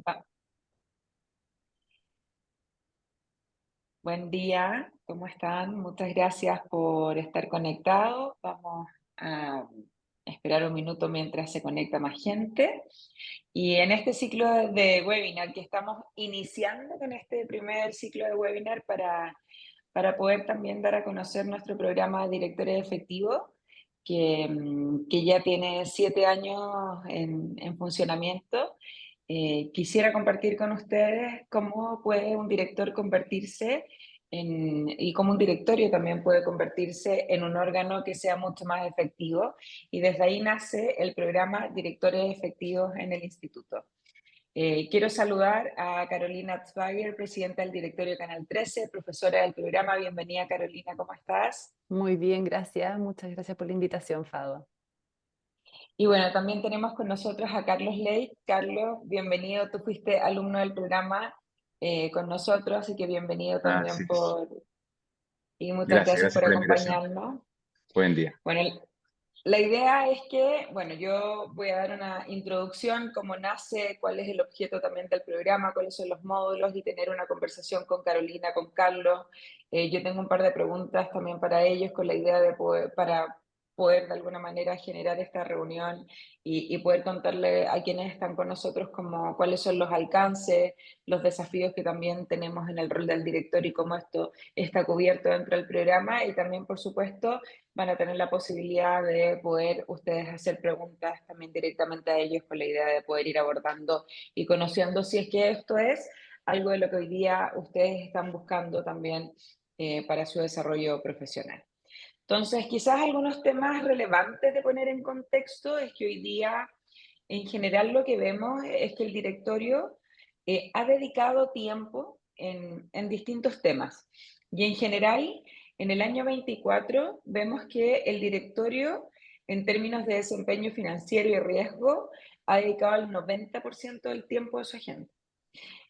Ah, Buen día, ¿cómo están? Muchas gracias por estar conectados. Vamos a esperar un minuto mientras se conecta más gente. Y en este ciclo de webinar que estamos iniciando con este primer ciclo de webinar para poder también dar a conocer nuestro programa de Directores Efectivos, que ya tiene 7 años en funcionamiento. Quisiera compartir con ustedes cómo puede un director convertirse y cómo un directorio también puede convertirse en un órgano que sea mucho más efectivo. Y desde ahí nace el programa Directores Efectivos en el Instituto. Quiero saludar a Carolina Zwager, presidenta del directorio Canal 13, profesora del programa. Bienvenida, Carolina, ¿cómo estás? Muy bien, gracias. Muchas gracias por la invitación, Fado. Y bueno, también tenemos con nosotros a Carlos Ley. Carlos, bienvenido. Tú fuiste alumno del programa con nosotros, así que bienvenido también Así es. y muchas Gracias, gracias gracias por por la invitación. acompañarnos. Buen día. Bueno, la idea es que, bueno, yo voy a dar una introducción, cómo nace, cuál es el objeto también del programa, cuáles son los módulos y tener una conversación con Carolina, con Carlos. Yo tengo un par de preguntas también para ellos con la idea de para poder de alguna manera generar esta reunión y poder contarle a quienes están con nosotros como cuáles son los alcances, los desafíos que también tenemos en el rol del director y cómo esto está cubierto dentro del programa y también, por supuesto, van a tener la posibilidad de poder ustedes hacer preguntas también directamente a ellos con la idea de poder ir abordando y conociendo si es que esto es algo de lo que hoy día ustedes están buscando también para su desarrollo profesional. Entonces, quizás algunos temas relevantes de poner en contexto es que hoy día, en general, lo que vemos es que el directorio ha dedicado tiempo en distintos temas. Y en general, en el año 24, vemos que el directorio, en términos de desempeño financiero y riesgo, ha dedicado el 90% del tiempo de su agenda.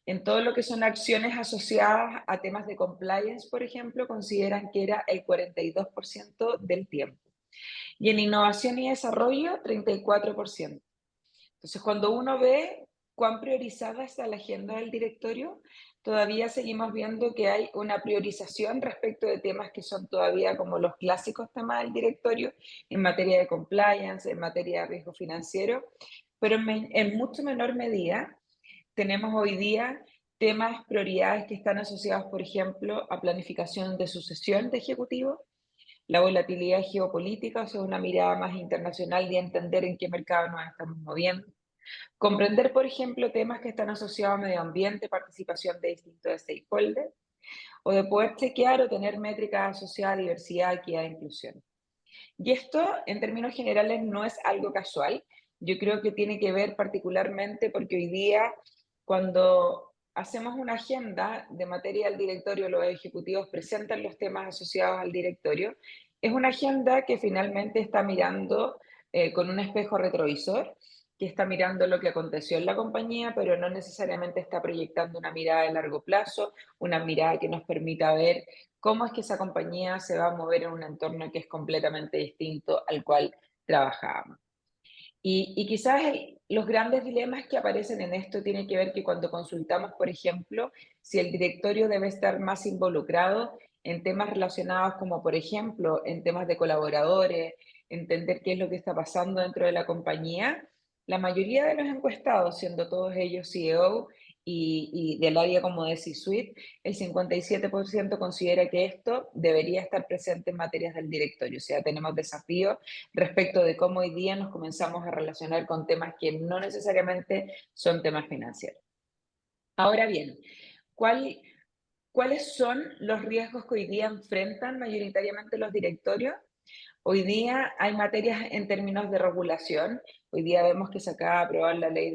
En todo lo que son acciones asociadas a temas de compliance, por ejemplo, consideran que era el 42% del tiempo. Y en innovación y desarrollo, 34%. Entonces, cuando uno ve cuán priorizada está la agenda del directorio, todavía seguimos viendo que hay una priorización respecto de temas que son todavía como los clásicos temas del directorio en materia de compliance, en materia de riesgo financiero, pero en mucho menor medida tenemos hoy día temas, prioridades que están asociados, por ejemplo, a planificación de sucesión de ejecutivos, la volatilidad geopolítica, o sea, una mirada más internacional y entender en qué mercado nos estamos moviendo. Comprender, por ejemplo, temas que están asociados a medio ambiente, participación de distintos stakeholders, o de poder chequear o tener métricas asociadas a diversidad, equidad e inclusión. Y esto, en términos generales, no es algo casual. Yo creo que tiene que ver particularmente porque hoy día, cuando hacemos una agenda de materia del directorio, los ejecutivos presentan los temas asociados al directorio, es una agenda que finalmente está mirando con un espejo retrovisor, que está mirando lo que aconteció en la compañía, pero no necesariamente está proyectando una mirada de largo plazo, una mirada que nos permita ver cómo es que esa compañía se va a mover en un entorno que es completamente distinto al cual trabajábamos. Y quizás los grandes dilemas que aparecen en esto tienen que ver que cuando consultamos, por ejemplo, si el directorio debe estar más involucrado en temas relacionados como, por ejemplo, en temas de colaboradores, entender qué es lo que está pasando dentro de la compañía, la mayoría de los encuestados, siendo todos ellos CEO y del área como de C-Suite, el 57% considera que esto debería estar presente en materias del directorio. O sea, tenemos desafíos respecto de cómo hoy día nos comenzamos a relacionar con temas que no necesariamente son temas financieros. Ahora bien, ¿cuál, ¿cuáles son los riesgos que hoy día enfrentan mayoritariamente los directorios? Hoy día hay materias en términos de regulación. Hoy día vemos que se acaba de aprobar la ley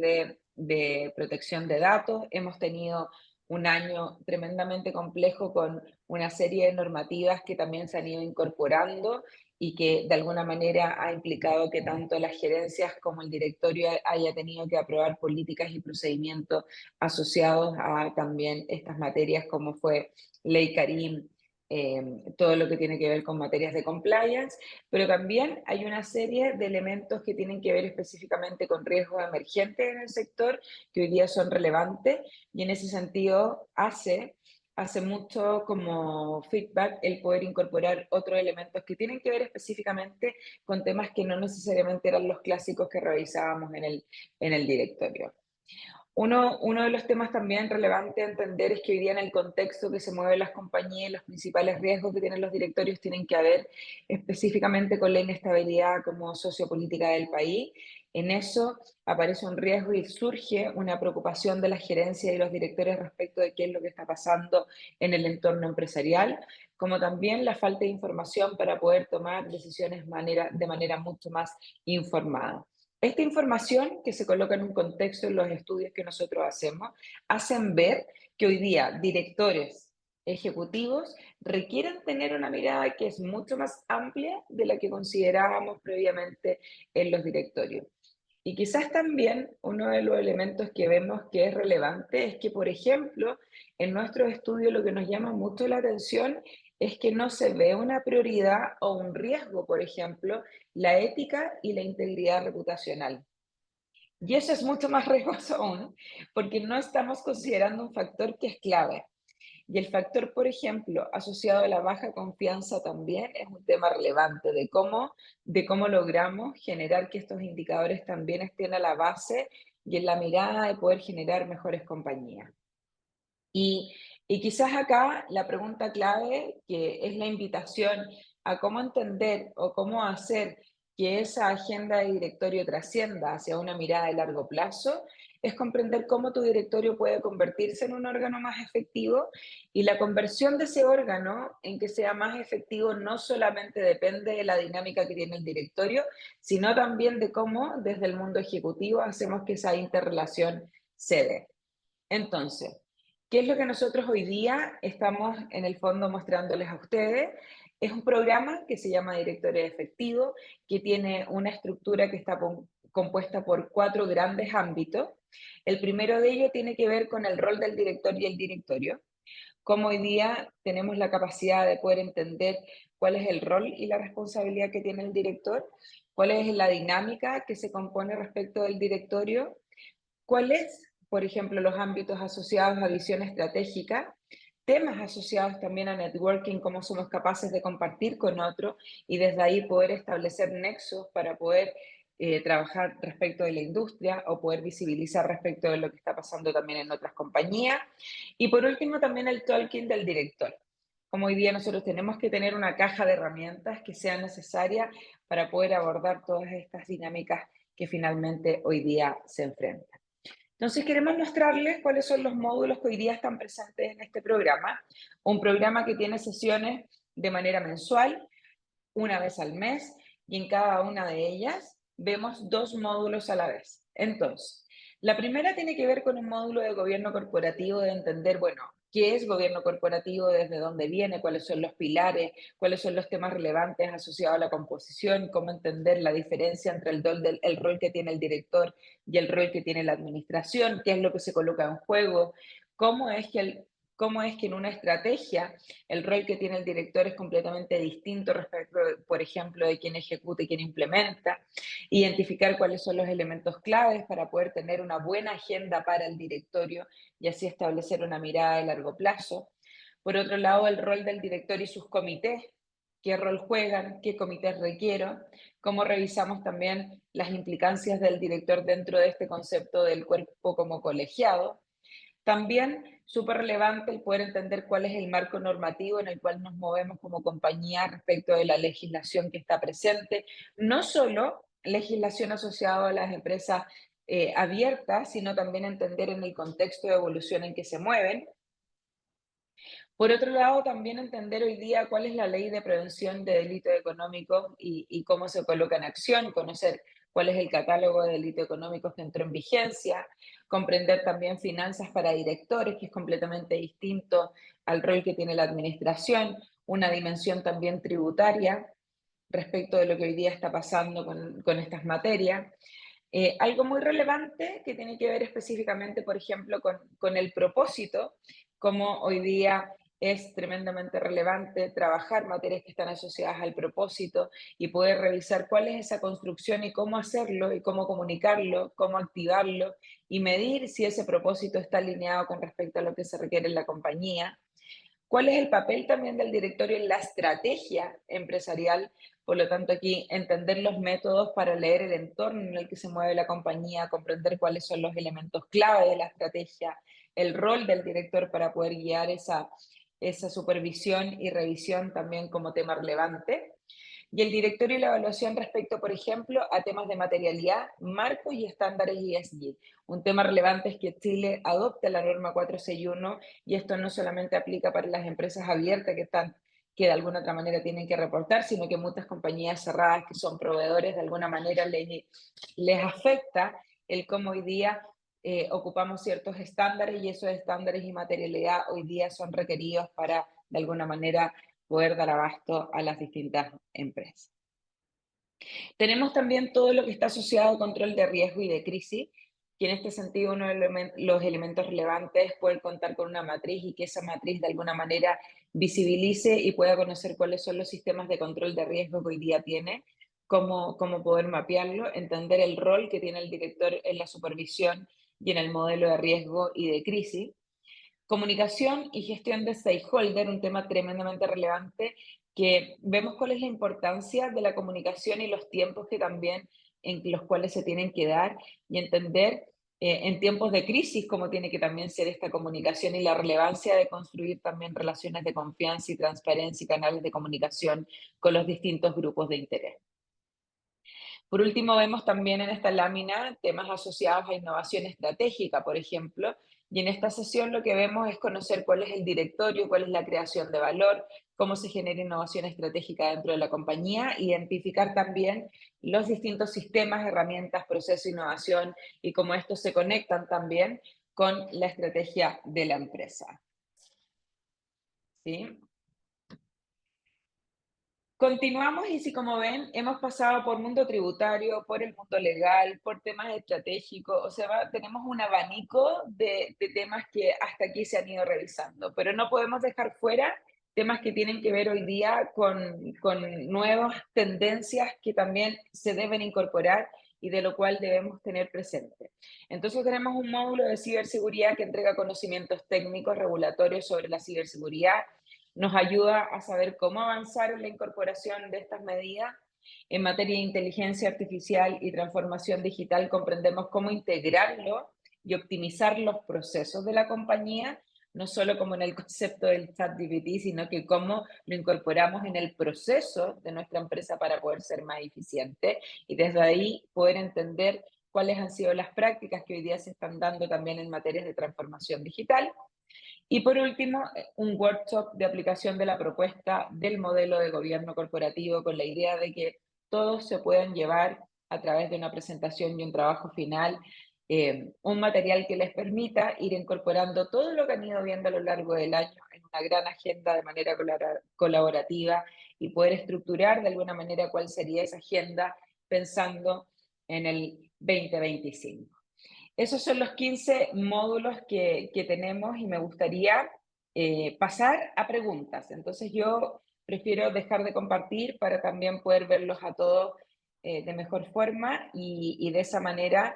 de protección de datos. Hemos tenido un año tremendamente complejo con una serie de normativas que también se han ido incorporando y que de alguna manera ha implicado que tanto las gerencias como el directorio haya tenido que aprobar políticas y procedimientos asociados a también estas materias como fue Ley Karim, todo lo que tiene que ver con materias de compliance, pero también hay una serie de elementos que tienen que ver específicamente con riesgos emergentes en el sector que hoy día son relevantes y en ese sentido hace mucho como feedback el poder incorporar otros elementos que tienen que ver específicamente con temas que no necesariamente eran los clásicos que revisábamos en el directorio. Uno de los temas también relevantes a entender es que hoy día en el contexto que se mueven las compañías, los principales riesgos que tienen los directorios tienen que ver específicamente con la inestabilidad como sociopolítica del país. En eso aparece un riesgo y surge una preocupación de la gerencia y los directores respecto de qué es lo que está pasando en el entorno empresarial, como también la falta de información para poder tomar decisiones de manera mucho más informada. Esta información que se coloca en un contexto en los estudios que nosotros hacemos, hacen ver que hoy día directores ejecutivos requieren tener una mirada que es mucho más amplia de la que considerábamos previamente en los directorios. Y quizás también uno de los elementos que vemos que es relevante es que, por ejemplo, en nuestros estudios lo que nos llama mucho la atención es que no se ve una prioridad o un riesgo, por ejemplo, la ética y la integridad reputacional. Y eso es mucho más riesgoso aún, porque no estamos considerando un factor que es clave. Y el factor, por ejemplo, asociado a la baja confianza también es un tema relevante de cómo logramos generar que estos indicadores también estén a la base y en la mirada de poder generar mejores compañías. Y, y quizás acá la pregunta clave, que es la invitación a cómo entender o cómo hacer que esa agenda de directorio trascienda hacia una mirada de largo plazo, es comprender cómo tu directorio puede convertirse en un órgano más efectivo y la conversión de ese órgano en que sea más efectivo no solamente depende de la dinámica que tiene el directorio, sino también de cómo desde el mundo ejecutivo hacemos que esa interrelación se dé. Entonces, ¿qué es lo que nosotros hoy día estamos en el fondo mostrándoles a ustedes? Es un programa que se llama Directorio Efectivo, que tiene una estructura que está compuesta por 4 grandes ámbitos. El primero de ellos tiene que ver con el rol del director y el directorio, cómo hoy día tenemos la capacidad de poder entender cuál es el rol y la responsabilidad que tiene el director, cuál es la dinámica que se compone respecto del directorio. ¿Cuáles, por ejemplo, los ámbitos asociados a visión estratégica, temas asociados también a networking, cómo somos capaces de compartir con otros y desde ahí poder establecer nexos para poder trabajar respecto de la industria o poder visibilizar respecto de lo que está pasando también en otras compañías? Y por último, también el talking del director. Como hoy día nosotros tenemos que tener una caja de herramientas que sean necesarias para poder abordar todas estas dinámicas que finalmente hoy día se enfrentan. Entonces queremos mostrarles cuáles son los módulos que hoy día están presentes en este programa. Un programa que tiene sesiones de manera mensual, una vez al mes, y en cada una de ellas vemos 2 módulos a la vez. Entonces, la primera tiene que ver con un módulo de gobierno corporativo, de entender, bueno, qué es gobierno corporativo, desde dónde viene, cuáles son los pilares, cuáles son los temas relevantes asociados a la composición, cómo entender la diferencia entre el rol que tiene el director y el rol que tiene la administración, qué es lo que se coloca en juego, cómo es que, cómo es que en una estrategia el rol que tiene el director es completamente distinto respecto, por ejemplo, de quién ejecuta y quién implementa, identificar cuáles son los elementos claves para poder tener una buena agenda para el directorio y así establecer una mirada de largo plazo. Por otro lado, el rol del director y sus comités, qué rol juegan, qué comités requiero, cómo revisamos también las implicancias del director dentro de este concepto del cuerpo como colegiado. También súper relevante el poder entender cuál es el marco normativo en el cual nos movemos como compañía respecto de la legislación que está presente, no solo legislación asociada a las empresas abiertas, sino también entender en el contexto de evolución en que se mueven. Por otro lado, también entender hoy día cuál es la ley de prevención de delitos económicos y cómo se coloca en acción, conocer cuál es el catálogo de delitos económicos que entró en vigencia, comprender también finanzas para directores, que es completamente distinto al rol que tiene la administración, una dimensión también tributaria respecto de lo que hoy día está pasando con estas materias. Algo muy relevante que tiene que ver específicamente, por ejemplo, con el propósito, como hoy día es tremendamente relevante trabajar materias que están asociadas al propósito y poder revisar cuál es esa construcción y cómo hacerlo y cómo comunicarlo, cómo activarlo y medir si ese propósito está alineado con respecto a lo que se requiere en la compañía. ¿Cuál es el papel también del directorio en la estrategia empresarial? Por lo tanto, aquí entender los métodos para leer el entorno en el que se mueve la compañía, comprender cuáles son los elementos clave de la estrategia, el rol del director para poder guiar esa supervisión y revisión también como tema relevante. Y el directorio y la evaluación respecto, por ejemplo, a temas de materialidad, marcos y estándares ESG. Un tema relevante es que Chile adopte la norma 461 y esto no solamente aplica para las empresas abiertas que de alguna otra manera tienen que reportar, sino que muchas compañías cerradas que son proveedores de alguna manera les afecta el cómo hoy día ocupamos ciertos estándares y esos estándares y materialidad hoy día son requeridos para de alguna manera poder dar abasto a las distintas empresas. Tenemos también todo lo que está asociado a control de riesgo y de crisis, que en este sentido uno de los elementos relevantes es poder contar con una matriz y que esa matriz de alguna manera visibilice y pueda conocer cuáles son los sistemas de control de riesgo que hoy día tiene, cómo poder mapearlo, entender el rol que tiene el director en la supervisión y en el modelo de riesgo y de crisis. Comunicación y gestión de stakeholder, un tema tremendamente relevante, que vemos cuál es la importancia de la comunicación y los tiempos que también en los cuales se tienen que dar y entender en tiempos de crisis cómo tiene que también ser esta comunicación y la relevancia de construir también relaciones de confianza y transparencia y canales de comunicación con los distintos grupos de interés. Por último, vemos también en esta lámina temas asociados a innovación estratégica, por ejemplo, y en esta sesión lo que vemos es conocer cuál es el directorio, cuál es la creación de valor, cómo se genera innovación estratégica dentro de la compañía, identificar también los distintos sistemas, herramientas, procesos de innovación y cómo estos se conectan también con la estrategia de la empresa. ¿Sí? Continuamos y si como ven, hemos pasado por mundo tributario, por el mundo legal, por temas estratégicos, o sea, tenemos un abanico de temas que hasta aquí se han ido revisando, pero no podemos dejar fuera temas que tienen que ver hoy día con nuevas tendencias que también se deben incorporar y de lo cual debemos tener presente. Entonces tenemos un módulo de ciberseguridad que entrega conocimientos técnicos regulatorios sobre la ciberseguridad, nos ayuda a saber cómo avanzar en la incorporación de estas medidas. En materia de inteligencia artificial y transformación digital comprendemos cómo integrarlo y optimizar los procesos de la compañía, no solo como en el concepto del chat GPT, sino que cómo lo incorporamos en el proceso de nuestra empresa para poder ser más eficiente y desde ahí poder entender cuáles han sido las prácticas que hoy día se están dando también en materias de transformación digital. Y por último, un workshop de aplicación de la propuesta del modelo de gobierno corporativo con la idea de que todos se puedan llevar a través de una presentación y un trabajo final, un material que les permita ir incorporando todo lo que han ido viendo a lo largo del año en una gran agenda de manera colaborativa y poder estructurar de alguna manera cuál sería esa agenda pensando en el 2025. Esos son los 15 módulos que tenemos y me gustaría pasar a preguntas. Entonces yo prefiero dejar de compartir para también poder verlos a todos de mejor forma y de esa manera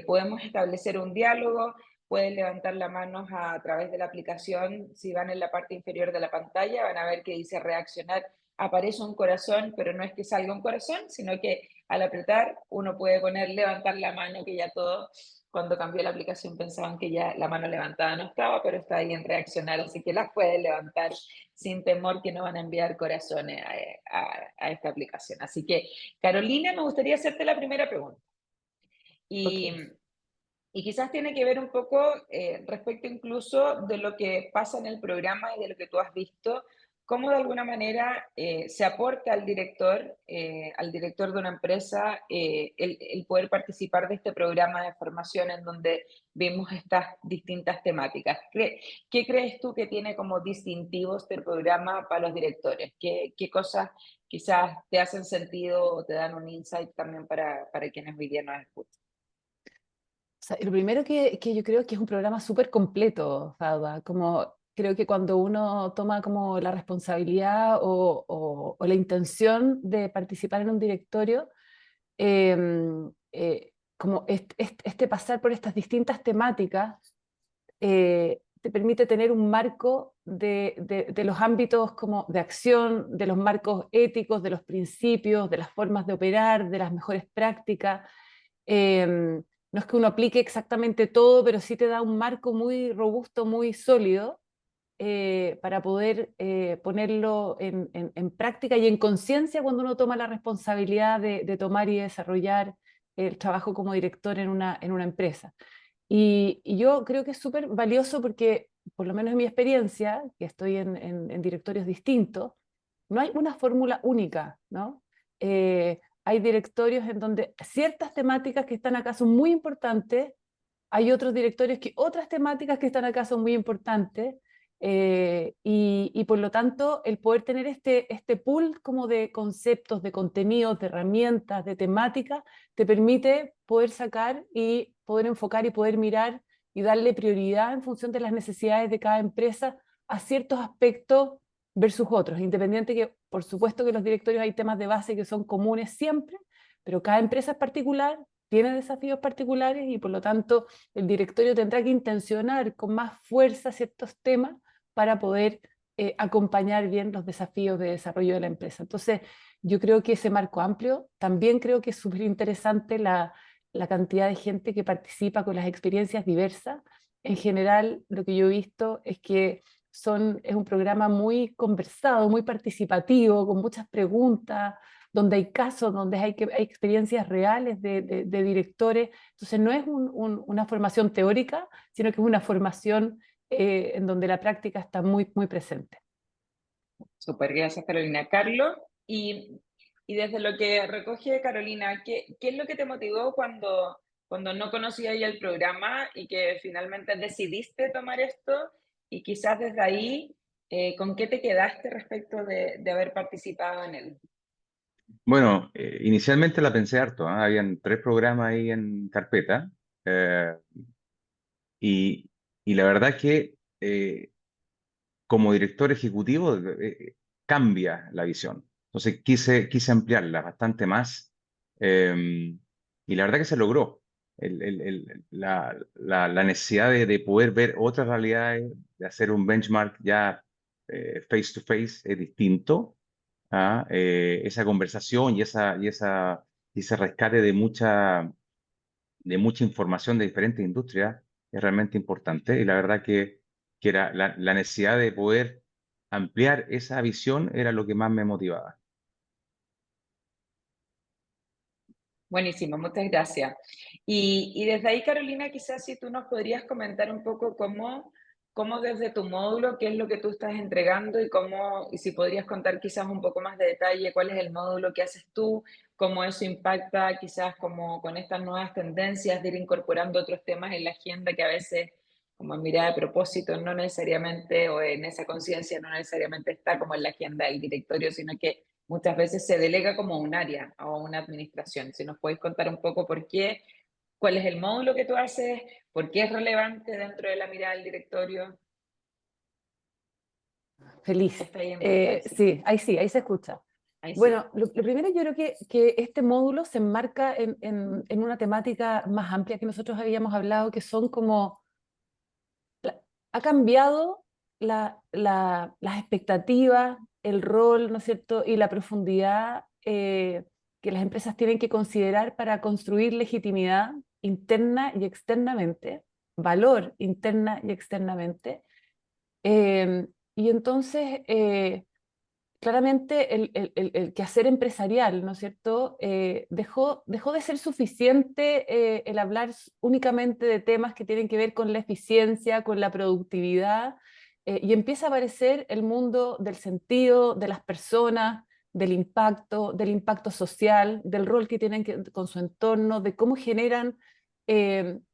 podemos establecer un diálogo. Pueden levantar la mano a través de la aplicación. Si van en la parte inferior de la pantalla, van a ver que dice reaccionar. Aparece un corazón, pero no es que salga un corazón, sino que al apretar uno puede poner levantar la mano, que ya todos cuando cambió la aplicación pensaban que ya la mano levantada no estaba, pero está ahí en reaccionar, así que las pueden levantar sin temor que no van a enviar corazones a esta aplicación. Así que, Carolina, me gustaría hacerte la primera pregunta. Ok. Y, y quizás tiene que ver un poco respecto incluso de lo que pasa en el programa y de lo que tú has visto, cómo de alguna manera se aporta al director de una empresa, el poder participar de este programa de formación en donde vemos estas distintas temáticas. ¿Qué crees tú que tiene como distintivos este programa para los directores? ¿Qué cosas quizás te hacen sentido o te dan un insight también para quienes hoy día nos escuchan? O sea, lo primero que yo creo que es un programa súper completo, Fauda, como Creo que cuando uno toma como la responsabilidad o la intención de participar en un directorio, como este pasar por estas distintas temáticas te permite tener un marco de los ámbitos como de acción, de los marcos éticos, de los principios, de las formas de operar, de las mejores prácticas. No es que uno aplique exactamente todo, pero sí te da un marco muy robusto, muy sólido para poder ponerlo en práctica y en conciencia cuando uno toma la responsabilidad de tomar y desarrollar el trabajo como director en una empresa. Y yo creo que es súper valioso porque, por lo menos en mi experiencia, que estoy en directorios distintos, no hay una fórmula única, ¿no? Hay directorios en donde ciertas temáticas que están acá son muy importantes, hay otros directorios que otras temáticas que están acá son muy importantes, y por lo tanto el poder tener este pool como de conceptos, de contenidos, de herramientas, de temáticas, te permite poder sacar y poder enfocar y poder mirar y darle prioridad en función de las necesidades de cada empresa a ciertos aspectos versus otros, independiente que por supuesto que los directorios hay temas de base que son comunes siempre, pero cada empresa es particular, tiene desafíos particulares y por lo tanto el directorio tendrá que intencionar con más fuerza ciertos temas para poder acompañar bien los desafíos de desarrollo de la empresa. Entonces, yo creo que ese marco amplio, también creo que es súper interesante la cantidad de gente que participa con las experiencias diversas. En general, lo que yo he visto es que es un programa muy conversado, muy participativo, con muchas preguntas, donde hay casos, donde hay experiencias reales de directores. Entonces no es una formación teórica, sino que es una formación en donde la práctica está muy, muy presente. Súper, gracias Carolina. Carlos, y desde lo que recoge Carolina, ¿qué es lo que te motivó cuando no conocías ya el programa y que finalmente decidiste tomar esto? Y quizás desde ahí, ¿con qué te quedaste respecto de haber participado en él? Bueno, inicialmente la pensé harto, ¿ah? Habían 3 programas ahí en carpeta, eh, y, y la verdad que como director ejecutivo cambia la visión. Entonces quise ampliarla bastante más, y la verdad que se logró. La necesidad de poder ver otras realidades, de hacer un benchmark ya face to face es distinto. ¿Ah? Esa conversación y ese rescate de mucha información de diferentes industrias es realmente importante. Y la verdad que era la necesidad de poder ampliar esa visión era lo que más me motivaba. Buenísimo, muchas gracias. Y desde ahí, Carolina, quizás si tú nos podrías comentar un poco cómo desde tu módulo, qué es lo que tú estás entregando y si podrías contar quizás un poco más de detalle cuál es el módulo que haces tú, cómo eso impacta quizás como con estas nuevas tendencias de ir incorporando otros temas en la agenda que a veces como en mirada de propósito no necesariamente o en esa conciencia no necesariamente está como en la agenda del directorio, sino que muchas veces se delega como un área o una administración. Si nos podéis contar un poco por qué, cuál es el módulo que tú haces, por qué es relevante dentro de la mirada del directorio. Feliz. Está ahí en pantalla, sí. Sí, ahí se escucha. Ahí sí. Bueno, lo primero yo creo que este módulo se enmarca en una temática más amplia que nosotros habíamos hablado, que son como ha cambiado las expectativas, el rol, ¿no es cierto?, y la profundidad que las empresas tienen que considerar para construir legitimidad interna y externamente, valor interna y externamente. Eh, y entonces, claramente el quehacer empresarial, ¿no es cierto?, dejó de ser suficiente el hablar únicamente de temas que tienen que ver con la eficiencia, con la productividad, y empieza a aparecer el mundo del sentido, de las personas, del impacto social, del rol que tienen con su entorno, de cómo generan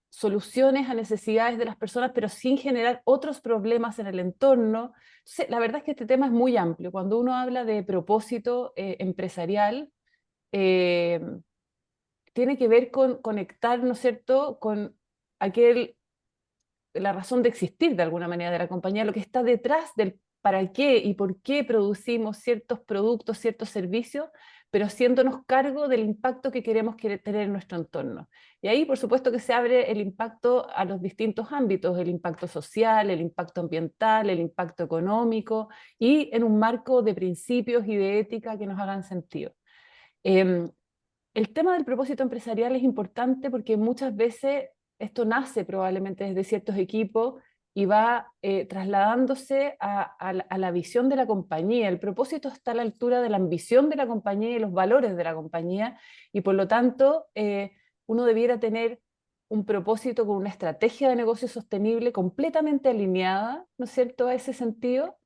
soluciones a necesidades de las personas, pero sin generar otros problemas en el entorno. Entonces, la verdad es que este tema es muy amplio. Cuando uno habla de propósito empresarial, eh, tiene que ver con conectar, ¿no es cierto?, con aquel la razón de existir de alguna manera de la compañía, lo que está detrás del para qué y por qué producimos ciertos productos, ciertos servicios, pero haciéndonos cargo del impacto que queremos tener en nuestro entorno. Y ahí, por supuesto, que se abre el impacto a los distintos ámbitos, el impacto social, el impacto ambiental, el impacto económico, y en un marco de principios y de ética que nos hagan sentido. El tema del propósito empresarial es importante porque muchas veces esto nace probablemente desde ciertos equipos y va trasladándose a la visión de la compañía. El propósito está a la altura de la ambición de la compañía y los valores de la compañía, y por lo tanto uno debiera tener un propósito con una estrategia de negocio sostenible completamente alineada, ¿no es cierto?, a ese sentido.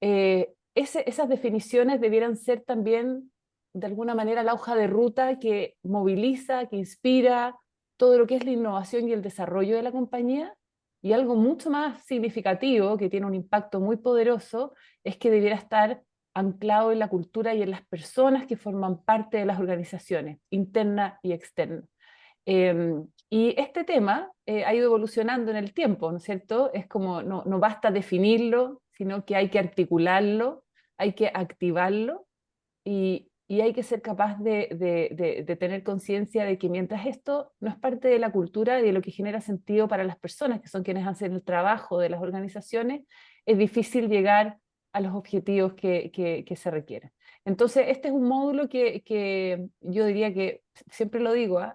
Esas definiciones debieran ser también de alguna manera la hoja de ruta que moviliza, que inspira todo lo que es la innovación y el desarrollo de la compañía. Y algo mucho más significativo, que tiene un impacto muy poderoso, es que debiera estar anclado en la cultura y en las personas que forman parte de las organizaciones, interna y externa. Y este tema ha ido evolucionando en el tiempo, ¿no es cierto? Es como, no basta definirlo, sino que hay que articularlo, hay que activarlo, y hay que ser capaz de tener conciencia de que mientras esto no es parte de la cultura y de lo que genera sentido para las personas, que son quienes hacen el trabajo de las organizaciones, es difícil llegar a los objetivos que se requieren. Entonces, este es un módulo que yo diría que, siempre lo digo, ¿eh?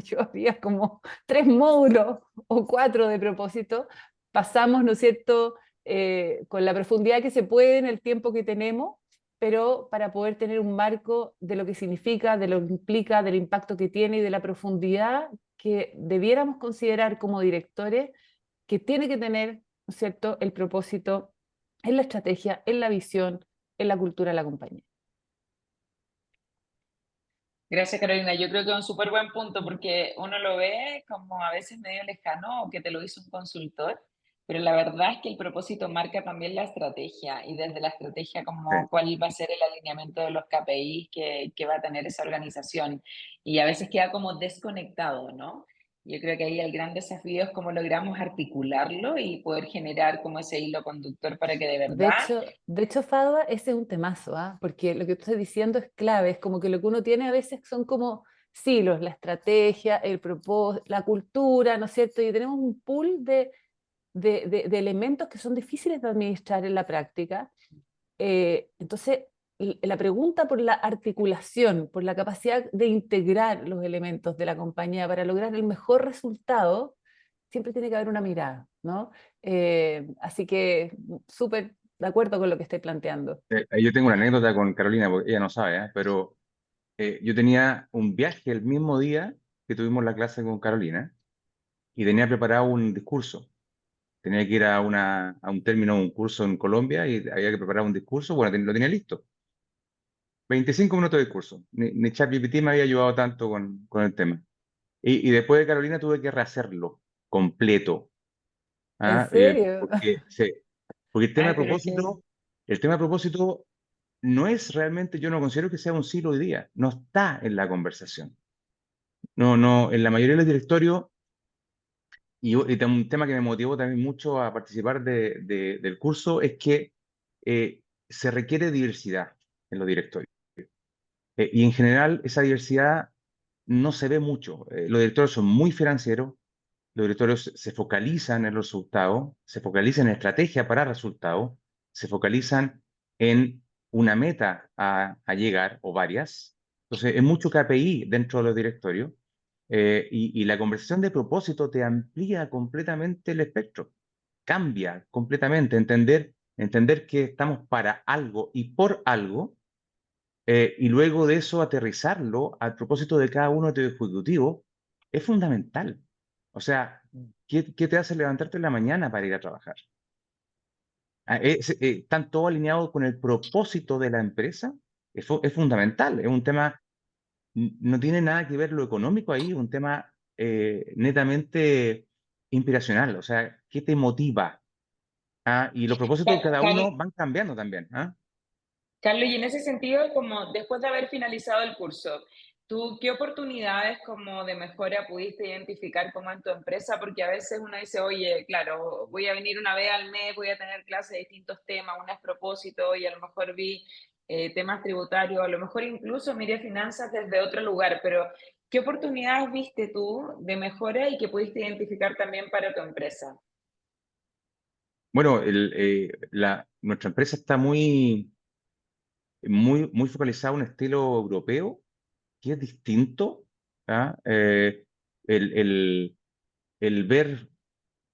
Yo había como 3 módulos o 4 de propósito, pasamos, ¿no es cierto?, con la profundidad que se puede en el tiempo que tenemos, pero para poder tener un marco de lo que significa, de lo que implica, del impacto que tiene y de la profundidad que debiéramos considerar como directores que tiene que tener, ¿no es cierto?, el propósito en la estrategia, en la visión, en la cultura de la compañía. Gracias, Carolina. Yo creo que es un súper buen punto porque uno lo ve como a veces medio lejano o que te lo hizo un consultor, pero la verdad es que el propósito marca también la estrategia y desde la estrategia como cuál va a ser el alineamiento de los KPIs que va a tener esa organización y a veces queda como desconectado, ¿no? Yo creo que ahí el gran desafío es cómo logramos articularlo y poder generar como ese hilo conductor para que de verdad De hecho, Fadwa, ese es un temazo, ¿ah? Porque lo que tú estás diciendo es clave, es como que lo que uno tiene a veces son como silos, la estrategia, el propósito, la cultura, ¿no es cierto? Y tenemos un pool de elementos que son difíciles de administrar en la práctica. Entonces, la pregunta por la articulación, por la capacidad de integrar los elementos de la compañía para lograr el mejor resultado, siempre tiene que haber una mirada, ¿no? Así que súper de acuerdo con lo que estoy planteando. Yo tengo una anécdota con Carolina, porque ella no sabe, pero yo tenía un viaje el mismo día que tuvimos la clase con Carolina y tenía preparado un discurso. Tenía que ir a un término, un curso en Colombia y había que preparar un discurso. Bueno, lo tenía listo. 25 minutos de discurso. Ni ChatGPT me había ayudado tanto con el tema. Y después de Carolina tuve que rehacerlo completo. ¿En ¿Ah? serio? Porque, sí, porque ay, pero que el tema de propósito no es realmente, yo no considero que sea un silo hoy día. No está en la conversación. No, en la mayoría de los directorios. Y un tema que me motivó también mucho a participar del curso es que se requiere diversidad en los directorios. Y en general esa diversidad no se ve mucho. Los directorios son muy financieros, los directorios se focalizan en los resultados, se focalizan en estrategia para resultados, se focalizan en una meta a llegar o varias. Entonces, es mucho KPI dentro de los directorios y la conversación de propósito te amplía completamente el espectro, cambia completamente, entender que estamos para algo y por algo, y luego de eso aterrizarlo al propósito de cada uno de tus ejecutivos, es fundamental. O sea, ¿qué te hace levantarte en la mañana para ir a trabajar? ¿Están todos alineados con el propósito de la empresa? Es fundamental, es un tema, no tiene nada que ver lo económico ahí, es un tema netamente inspiracional. O sea, ¿qué te motiva? Y los propósitos de cada uno van cambiando también. Carlos, y en ese sentido, como después de haber finalizado el curso, ¿Tú qué oportunidades como de mejora pudiste identificar como en tu empresa? Porque a veces uno dice, oye, claro, voy a venir una vez al mes, voy a tener clases de distintos temas, una es propósito y a lo mejor vi temas tributarios, a lo mejor incluso miré finanzas desde otro lugar, pero ¿qué oportunidades viste tú de mejora y que pudiste identificar también para tu empresa? Bueno, nuestra empresa está muy focalizada a un estilo europeo que es distinto. ¿Ah? El, el- el ver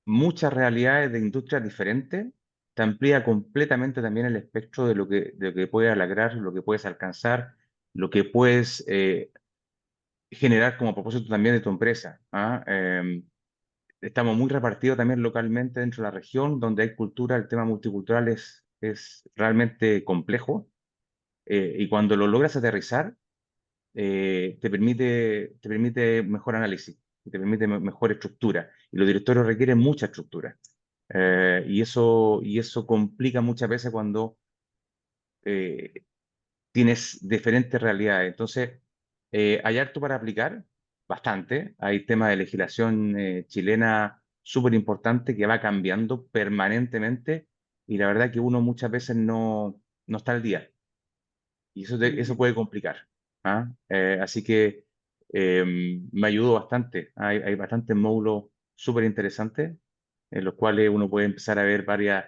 muchas realidades de industrias diferentes te amplía completamente también el espectro de lo que puedes lograr, lo que puedes alcanzar, lo que puedes generar como propósito también de tu empresa. ¿Ah? Estamos muy repartidos también localmente dentro de la región, donde hay cultura, el tema multicultural es realmente complejo, y cuando lo logras aterrizar, te permite mejor análisis, te permite mejor estructura. Y los directorios requieren mucha estructura. Y eso complica muchas veces cuando eh, tienes diferentes realidades. Entonces, hay harto para aplicar, bastante. Hay temas de legislación chilena súper importante que va cambiando permanentemente y la verdad que uno muchas veces no está al día y eso Mm. puede complicar. ¿Ah? Así que eh, me ayudó bastante. Hay bastantes módulos súper interesantes en los cuales uno puede empezar a ver varias,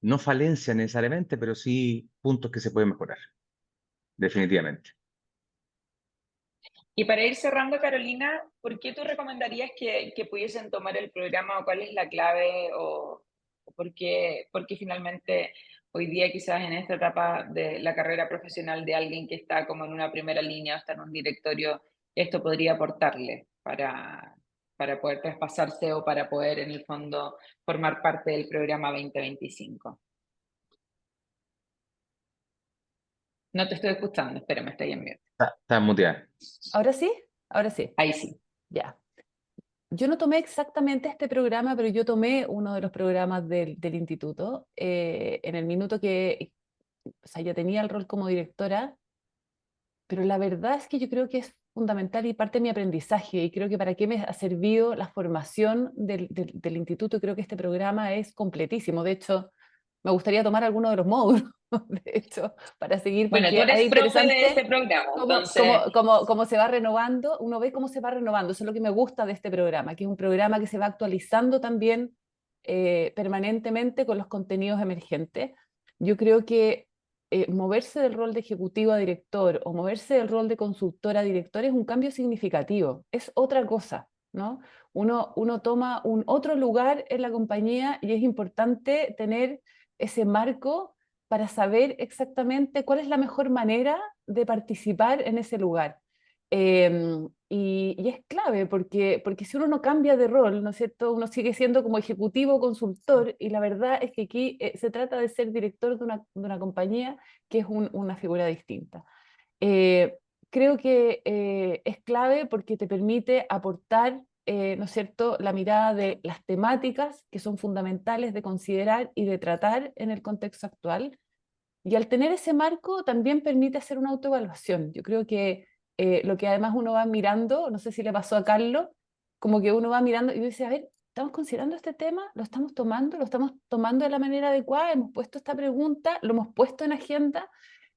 no falencias necesariamente, pero sí puntos que se pueden mejorar, definitivamente. Y para ir cerrando, Carolina, ¿por qué tú recomendarías que pudiesen tomar el programa o cuál es la clave o por qué finalmente hoy día quizás en esta etapa de la carrera profesional de alguien que está como en una primera línea o está en un directorio, esto podría aportarle para poder traspasarse o para poder en el fondo formar parte del programa 2025? No te estoy escuchando, espérame, estoy en mute. Está muteada. ¿Ahora sí? Ahora sí, Ahí sí. ya. Yo no tomé exactamente este programa, pero yo tomé uno de los programas del instituto. En el minuto que, o sea, ya tenía el rol como directora, pero la verdad es que yo creo que es fundamental y parte de mi aprendizaje, y creo que para qué me ha servido la formación del instituto, creo que este programa es completísimo. De hecho, me gustaría tomar alguno de los módulos, de hecho, para seguir, Bueno, tú porque es eres profe de interesante ese programa, cómo, entonces... cómo, cómo, cómo se va renovando, uno ve cómo se va renovando, eso es lo que me gusta de este programa, que es un programa que se va actualizando también permanentemente con los contenidos emergentes. Yo creo que moverse del rol de ejecutivo a director o moverse del rol de consultor a director es un cambio significativo, es otra cosa, ¿no? Uno toma un otro lugar en la compañía y es importante tener ese marco para saber exactamente cuál es la mejor manera de participar en ese lugar. Y es clave porque si uno no cambia de rol, ¿no es cierto? Uno sigue siendo como ejecutivo o consultor y la verdad es que aquí se trata de ser director de una compañía que es una figura distinta. Eh, Creo que es clave porque te permite aportar, ¿no es cierto?, la mirada de las temáticas que son fundamentales de considerar y de tratar en el contexto actual. Y al tener ese marco también permite hacer una autoevaluación. Yo creo que lo que además uno va mirando, no sé si le pasó a Carlos, como que uno va mirando y dice, a ver, ¿estamos considerando este tema? Lo estamos tomando de la manera adecuada? ¿Hemos puesto esta pregunta? ¿Lo hemos puesto en agenda?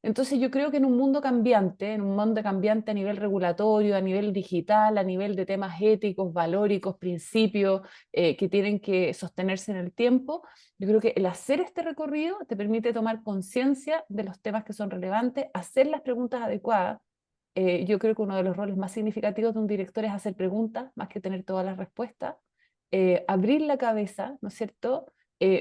Entonces yo creo que en un mundo cambiante a nivel regulatorio, a nivel digital, a nivel de temas éticos, valóricos, principios que tienen que sostenerse en el tiempo, yo creo que el hacer este recorrido te permite tomar conciencia de los temas que son relevantes, hacer las preguntas adecuadas. Yo creo que uno de los roles más significativos de un director es hacer preguntas, más que tener todas las respuestas, abrir la cabeza, ¿no es cierto?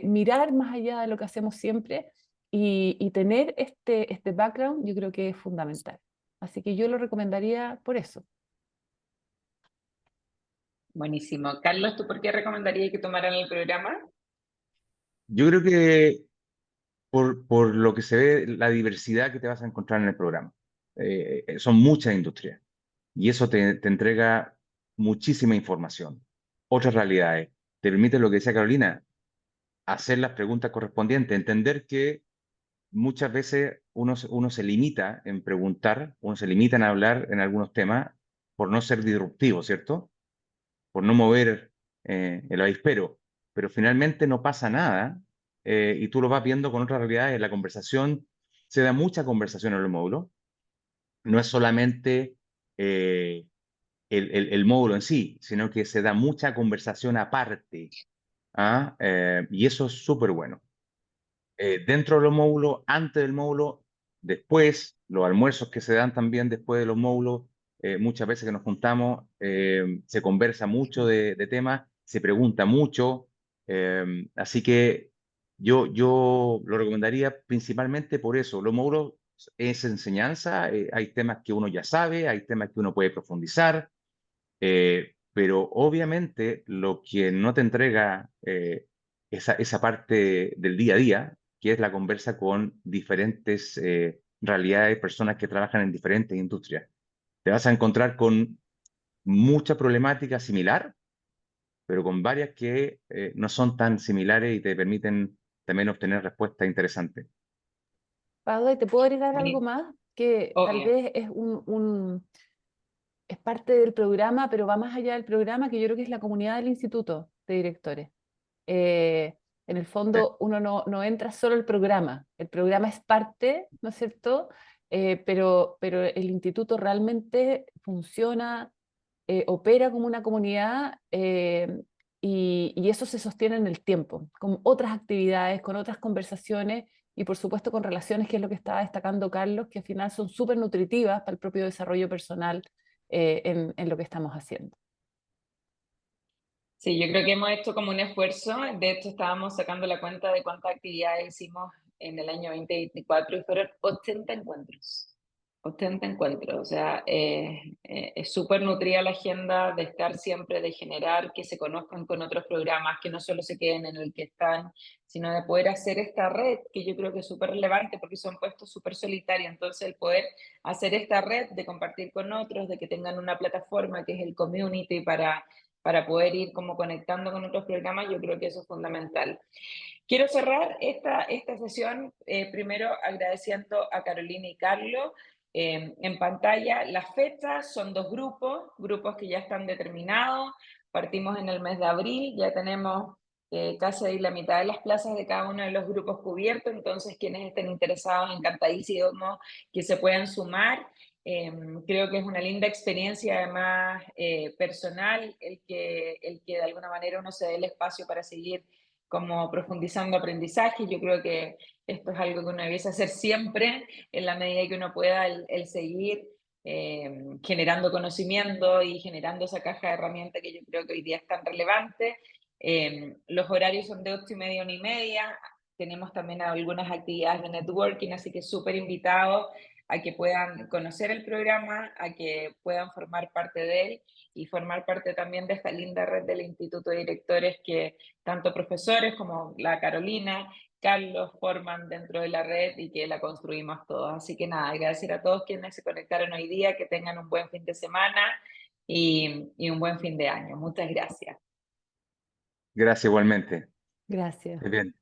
Mirar más allá de lo que hacemos siempre y tener este background, yo creo que es fundamental. Así que yo lo recomendaría por eso. Buenísimo. Carlos, ¿tú por qué recomendarías que tomaran el programa? Yo creo que por lo que se ve, la diversidad que te vas a encontrar en el programa. Son muchas industrias y eso te entrega muchísima información, otras realidades. Te permite lo que decía Carolina, hacer las preguntas correspondientes, entender que muchas veces uno se limita en preguntar, uno se limita en hablar en algunos temas por no ser disruptivo, ¿cierto? Por no mover el avispero, pero finalmente no pasa nada y tú lo vas viendo con otras realidades. La conversación, se da mucha conversación en los módulos, no es solamente el módulo en sí, sino que se da mucha conversación aparte, ¿ah? Y eso es súper bueno. Dentro de los módulos, antes del módulo, después, los almuerzos que se dan también después de los módulos, muchas veces que nos juntamos, se conversa mucho de temas, se pregunta mucho, así que yo lo recomendaría principalmente por eso. Los módulos es enseñanza, hay temas que uno ya sabe, hay temas que uno puede profundizar, pero obviamente lo que no te entrega esa parte del día a día, que es la conversa con diferentes realidades, personas que trabajan en diferentes industrias. Te vas a encontrar con mucha problemática similar, pero con varias que no son tan similares y te permiten también obtener respuestas interesantes. Pablo, ¿y te puedo agregar algo Bonito. más? Que tal Obvio. vez es parte del programa, pero va más allá del programa, que yo creo que es la comunidad del instituto de directores. Eh, en el Sí. fondo, uno no entra solo al programa. El programa es parte, ¿no es cierto? Pero el instituto realmente funciona, opera como una comunidad, y eso se sostiene en el tiempo, con otras actividades, con otras conversaciones y por supuesto con relaciones, que es lo que estaba destacando Carlos, que al final son súper nutritivas para el propio desarrollo personal en lo que estamos haciendo. Sí, yo creo que hemos hecho como un esfuerzo. De hecho, estábamos sacando la cuenta de cuántas actividades hicimos en el año 2024 y fueron 80 encuentros. 80 encuentros. O sea, es súper nutrida la agenda de estar siempre, de generar que se conozcan con otros programas, que no solo se queden en el que están, sino de poder hacer esta red, que yo creo que es súper relevante porque son puestos súper solitarios. Entonces, el poder hacer esta red, de compartir con otros, de que tengan una plataforma que es el community para poder ir como conectando con otros programas, yo creo que eso es fundamental. Quiero cerrar esta sesión primero agradeciendo a Carolina y Carlos. En pantalla las fechas son dos grupos que ya están determinados. Partimos en el mes de abril, ya tenemos casi la mitad de las plazas de cada uno de los grupos cubiertos, entonces quienes estén interesados, encantadísimos que se puedan sumar. Creo que es una linda experiencia, además personal, el que de alguna manera uno se dé el espacio para seguir como profundizando aprendizaje. Yo creo que esto es algo que uno debiese hacer siempre, en la medida que uno pueda, el seguir generando conocimiento y generando esa caja de herramientas que yo creo que hoy día es tan relevante. Los horarios son de 8:30 a 1:30. Tenemos también algunas actividades de networking, así que súper invitados a que puedan conocer el programa, a que puedan formar parte de él y formar parte también de esta linda red del Instituto de Directores que tanto profesores como la Carolina, Carlos forman dentro de la red y que la construimos todos. Así que nada, agradecer a todos quienes se conectaron hoy día, que tengan un buen fin de semana y un buen fin de año. Muchas gracias. Gracias igualmente. Gracias. Muy bien.